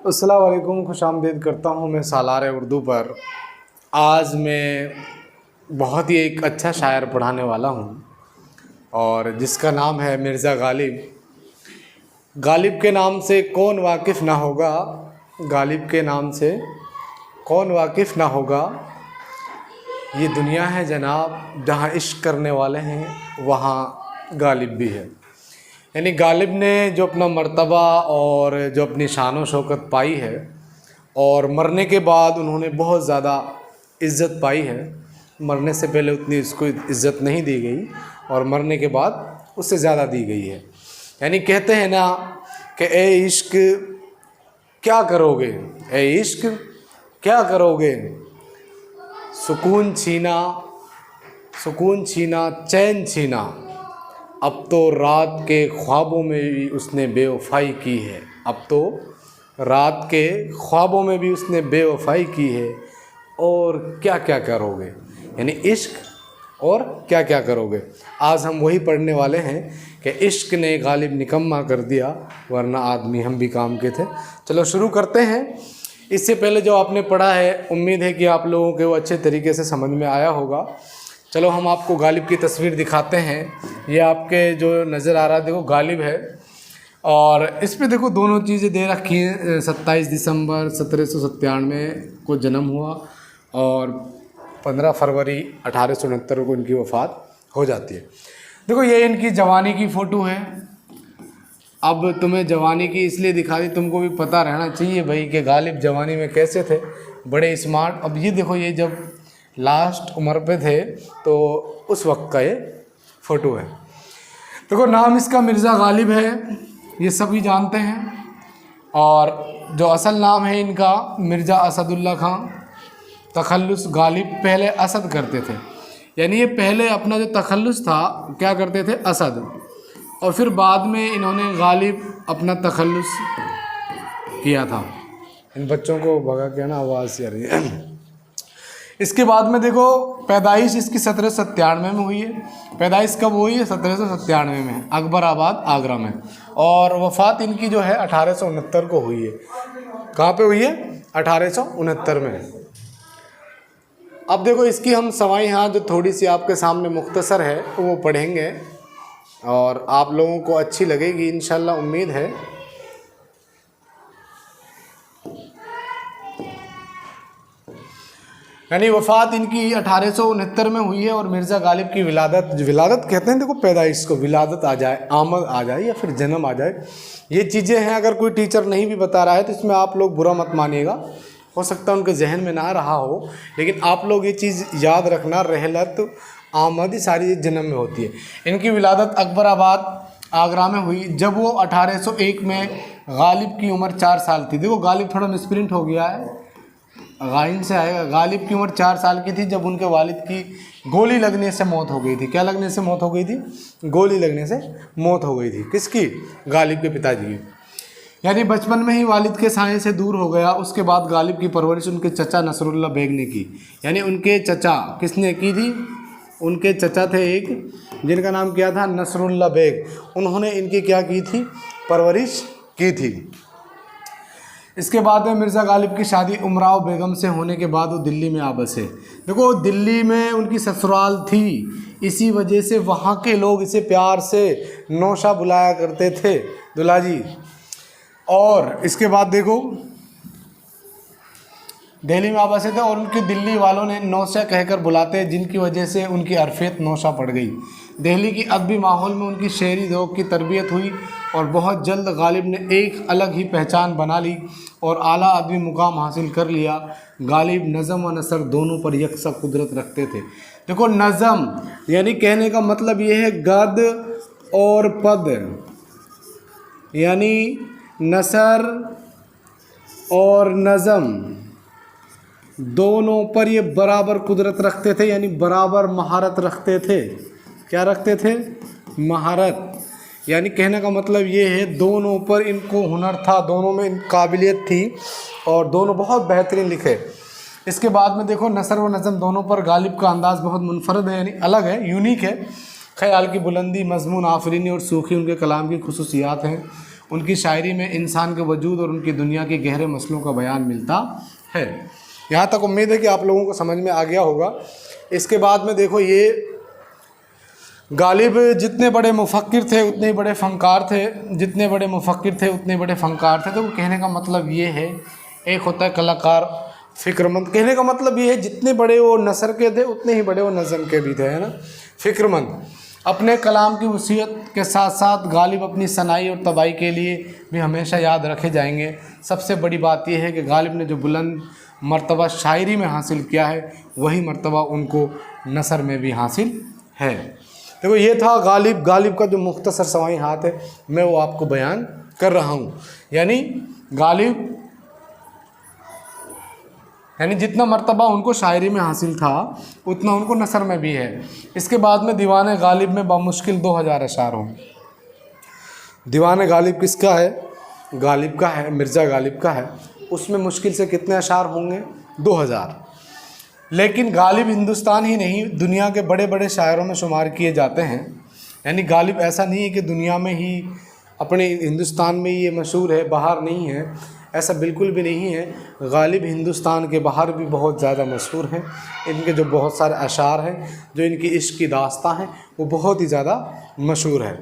अस्सलाम वालेकुम, खुशामदीद करता हूँ मैं सालार उर्दू पर। आज मैं बहुत ही एक अच्छा शायर पढ़ाने वाला हूँ और जिसका नाम है मिर्ज़ा गालिब। गालिब के नाम से कौन वाकिफ़ ना होगा, गालिब के नाम से कौन वाकिफ़ ना होगा। ये दुनिया है जनाब, जहाँ इश्क करने वाले हैं वहाँ गालिब भी है। यानी गालिब ने जो अपना मर्तबा और जो अपनी शान व शौकत पाई है और मरने के बाद उन्होंने बहुत ज़्यादा इज़्ज़त पाई है। मरने से पहले उतनी उसको इज़्ज़त नहीं दी गई और मरने के बाद उससे ज़्यादा दी गई है। यानी कहते हैं ना कि ए इश्क क्या करोगे, ए इश्क क्या करोगे, सुकून छीना, सुकून छीना, चैन छीना। अब तो रात के ख्वाबों में भी उसने बेवफाई की है, अब तो रात के ख्वाबों में भी उसने बेवफाई की है। और क्या क्या करोगे, यानी इश्क और क्या क्या करोगे। आज हम वही पढ़ने वाले हैं कि इश्क ने गालिब निकम्मा कर दिया, वरना आदमी हम भी काम के थे। चलो शुरू करते हैं। इससे पहले जो आपने पढ़ा है, उम्मीद है कि आप लोगों के वो अच्छे तरीके से समझ में आया होगा। चलो हम आपको गालिब की तस्वीर दिखाते हैं। ये आपके जो नज़र आ रहा है, देखो गालिब है और इस पे देखो दोनों चीज़ें दे रखी हैं। 27 दिसंबर 1797 को जन्म हुआ और 15 फरवरी 1869 को इनकी वफ़ात हो जाती है। देखो ये इनकी जवानी की फ़ोटो है। अब तुम्हें जवानी की इसलिए दिखा दी, तुमको भी पता रहना चाहिए भाई कि गालिब जवानी में कैसे थे, बड़े स्मार्ट। अब ये देखो, ये जब लास्ट उम्र पे थे तो उस वक्त का ये फ़ोटो है। देखो नाम इसका मिर्ज़ा गालिब है, ये सभी जानते हैं। और जो असल नाम है इनका मिर्ज़ा असदुल्ला खां, तखल्लुस गालिब। पहले असद करते थे, यानी ये पहले अपना जो तखल्लुस था क्या करते थे, असद। और फिर बाद में इन्होंने गालिब अपना तखल्लुस किया था। इन बच्चों को भगा के ना आवाज़ आ रही है। इसके बाद में देखो पैदाइश इसकी 1797 में हुई है। पैदाइश कब हुई है, 1797 में, अकबराबाद आगरा में। और वफ़ात इनकी जो है 1869 को हुई है। कहाँ पे हुई है, 1869 में। अब देखो इसकी हम सवाई यहाँ जो थोड़ी सी आपके सामने मुख्तसर है वो पढ़ेंगे और आप लोगों को अच्छी लगेगी इंशाल्लाह, उम्मीद है। यानी वफ़ात इनकी 1869 में हुई है और मिर्ज़ा गालिब की विलादत, विलादत कहते हैं देखो पैदाइश को, विलादत आ जाए, आमद आ जाए या फिर जन्म आ जाए, ये चीज़ें हैं। अगर कोई टीचर नहीं भी बता रहा है तो इसमें आप लोग बुरा मत मानिएगा, हो सकता है उनके जहन में ना रहा हो, लेकिन आप लोग ये चीज़ याद रखना, रहलत आमद सारी जन्म में होती है। इनकी विलादत अकबराबाद आगरा में हुई जब वो 1801 में गालिब की उम्र 4 साल थी। देखो गालिब थोड़ा मिसप्रिंट हो गया है, गाइन से आएगा। गालिब की उम्र 4 साल की थी जब उनके वालिद की गोली लगने से मौत हो गई थी। क्या लगने से मौत हो गई थी, गोली लगने से मौत हो गई थी। किसकी, गालिब के पिताजी की। यानी बचपन में ही वालिद के साये से दूर हो गया। उसके बाद गालिब की परवरिश उनके चचा नसरुल्ला बेग ने की। यानी उनके चचा किसने की थी, उनके चचा थे एक जिनका नाम क्या था, नसरुल्ला बेग। उन्होंने इनकी क्या की थी, परवरिश की थी। इसके बाद में मिर्ज़ा गालिब की शादी उमराव बेगम से होने के बाद वो दिल्ली में आ बसे। देखो दिल्ली में उनकी ससुराल थी, इसी वजह से वहाँ के लोग इसे प्यार से नौशा बुलाया करते थे, दुल्हा जी। और इसके बाद देखो दिल्ली में आ बसे थे और उनकी दिल्ली वालों ने नौशा कहकर बुलाते, जिनकी वजह से उनकी हरफियत नौशा पड़ गई। दिल्ली की अदबी माहौल में उनकी शेरी ज़ौक़ की तरबियत हुई और बहुत जल्द गालिब ने एक अलग ही पहचान बना ली और आला अदबी मुकाम हासिल कर लिया। गालिब नज़म व नसर दोनों पर यकसा कुदरत रखते थे। देखो नज़म यानी कहने का मतलब ये है गद और पद, यानी नसर और नज़म दोनों पर ये बराबर कुदरत रखते थे, यानी बराबर महारत रखते थे। क्या रखते थे, महारत। यानी कहने का मतलब ये है दोनों पर इनको हुनर था, दोनों में काबिलियत थी और दोनों बहुत बेहतरीन लिखे। इसके बाद में देखो नसर व नज़म दोनों पर गालिब का अंदाज़ बहुत मुनफरद है, यानी अलग है, यूनिक है। ख्याल की बुलंदी, मजमून आफरीनी और सूखी उनके कलाम की खुसूसियात हैं। उनकी शायरी में इंसान के वजूद और उनकी दुनिया के गहरे मसलों का बयान मिलता है। यहाँ तक उम्मीद है कि आप लोगों को समझ में आ गया होगा। इसके बाद में देखो, ये गालिब जितने बड़े मुफक्किर थे उतने ही बड़े फ़नकार थे, जितने बड़े मुफक्किर थे उतने बड़े फ़नकार थे। तो वो कहने का मतलब ये है, एक होता है कलाकार, फ़िक्रमंद। कहने का मतलब ये है जितने बड़े वो नसर के थे उतने ही बड़े वो नज़म के भी थे, है ना। फ़िक्रमंद अपने कलाम की वसीयत के साथ साथ गालिब अपनी सनाई और तबाही के लिए भी हमेशा याद रखे जाएंगे। सबसे बड़ी बात यह है कि गालिब ने जो बुलंद मर्तबा शायरी में हासिल किया है वही मर्तबा उनको नसर में भी हासिल है। देखो, ये था गालिब का जो मुख्तसर सवाई हाथ है, मैं वो आपको बयान कर रहा हूँ। यानी जितना मर्तबा उनको शायरी में हासिल था उतना उनको नसर में भी है। इसके बाद में दीवान गालिब में बामुश्किल 2000 अशार होंगे। दीवान गालिब किसका है? गालिब का है, मिर्ज़ा गालिब का है। उसमें मुश्किल से कितने अशार होंगे? 2000। लेकिन गालिब हिंदुस्तान ही नहीं, दुनिया के बड़े बड़े शायरों में शुमार किए जाते हैं। यानी गालिब ऐसा नहीं है कि दुनिया में ही, अपने हिंदुस्तान में ही ये मशहूर है, बाहर नहीं है, ऐसा बिल्कुल भी नहीं है। गालिब हिंदुस्तान के बाहर भी बहुत ज़्यादा मशहूर हैं। इनके जो बहुत सारे अशार हैं, जो इनकी इश्क की दास्तां हैं, वो बहुत ही ज़्यादा मशहूर है।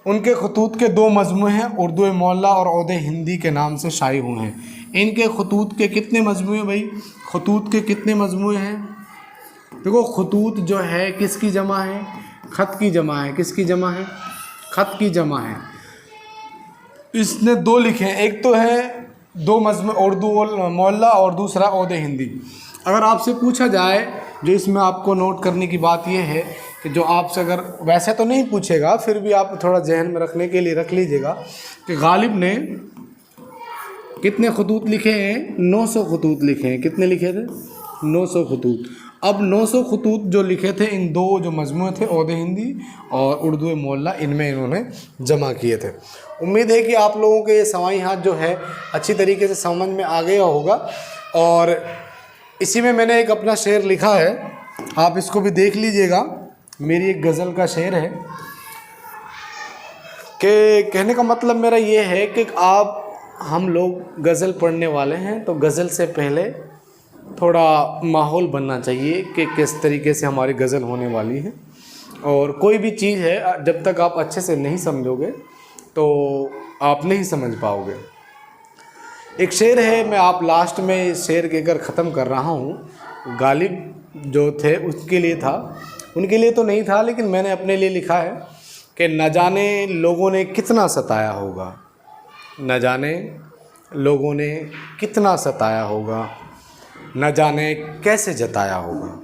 उनके खतूत के 2 मजमूए हैं, उर्दू मौला और औदे हिंदी के नाम से शाये हुए हैं। इनके खतूत के कितने मजमूए भाई? खतूत के कितने मजमूए हैं? देखो, खतूत जो है किसकी जमा है? ख़त की जमा है। किसकी जमा है? ख़त की जमा है। इसने 2 लिखे हैं, एक तो है 2 मजमू उर्दू मौला और दूसरा औदे हिंदी। अगर आपसे पूछा जाए, जो इसमें आपको नोट करने की बात यह है कि जो आपसे, अगर वैसे तो नहीं पूछेगा, फिर भी आप थोड़ा जहन में रखने के लिए रख लीजिएगा कि गालिब ने कितने खतूत लिखे हैं? 900 खतूत लिखे हैं। कितने लिखे थे? 900 खतूत। अब 900 खतूत जो लिखे थे, इन 2 जो मजमूए थे, औदे हिंदी और उर्दू मौला, इनमें इन्होंने जमा किए थे। उम्मीद है कि आप लोगों के ये सवाई हाथ जो है अच्छी तरीके से समझ में आ गया होगा। और इसी में मैंने एक अपना शेर लिखा है, आप इसको भी देख लीजिएगा। मेरी एक गज़ल का शेर है कि कहने का मतलब मेरा ये है कि हम लोग गज़ल पढ़ने वाले हैं, तो गज़ल से पहले थोड़ा माहौल बनना चाहिए कि किस तरीके से हमारी गज़ल होने वाली है। और कोई भी चीज़ है, जब तक आप अच्छे से नहीं समझोगे तो आप नहीं समझ पाओगे। एक शेर है, मैं आप लास्ट में शेर कहकर ख़त्म कर रहा हूँ। गालिब जो थे उसके लिए था, उनके लिए तो नहीं था, लेकिन मैंने अपने लिए लिखा है कि न जाने लोगों ने कितना सताया होगा, न जाने लोगों ने कितना सताया होगा, न जाने कैसे जताया होगा,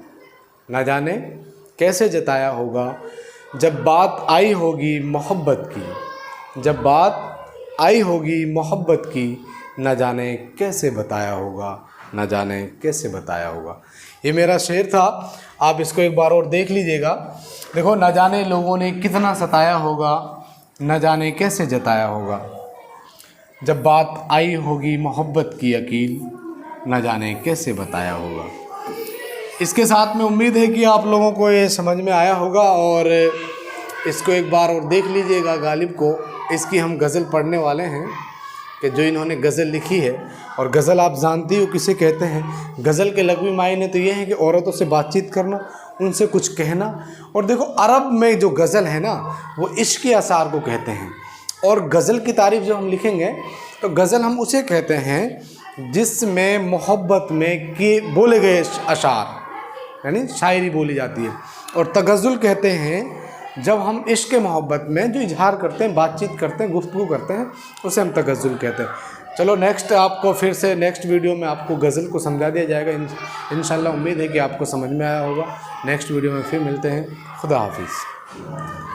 न जाने कैसे जताया होगा। जब बात आई होगी मोहब्बत की, जब बात आई होगी मोहब्बत की, न जाने कैसे बताया होगा, न जाने कैसे बताया होगा। ये मेरा शेर था, आप इसको एक बार और देख लीजिएगा। देखो, न जाने लोगों ने कितना सताया होगा, न जाने कैसे जताया होगा। जब बात आई होगी मोहब्बत की यकीन, न जाने कैसे बताया होगा। इसके साथ में उम्मीद है कि आप लोगों को ये समझ में आया होगा। और इसको एक बार और देख लीजिएगा। गालिब को, इसकी हम गज़ल पढ़ने वाले हैं कि जो इन्होंने गज़ल लिखी है। और गज़ल आप जानती हो किसे कहते हैं? गज़ल के लग़वी मायने तो ये है कि औरतों से बातचीत करना, उनसे कुछ कहना। और देखो, अरब में जो गज़ल है ना, वो इश्क़ के असार को कहते हैं। और गज़ल की तारीफ़ जब हम लिखेंगे तो गज़ल हम उसे कहते हैं जिसमें मोहब्बत में कि बोले गए अशार, यानी शायरी बोली जाती है। और तगज़ुल कहते हैं जब हम इश्क़ मोहब्बत में जो इजहार करते हैं, बातचीत करते हैं, गुफ्तगू करते हैं, उसे हम तगज़ुल कहते हैं। चलो, नेक्स्ट आपको फिर से नेक्स्ट वीडियो में आपको गज़ल को समझा दिया जाएगा। इंशाल्लाह उम्मीद है कि आपको समझ में आया होगा। नेक्स्ट वीडियो में फिर मिलते हैं। खुदा हाफिज़।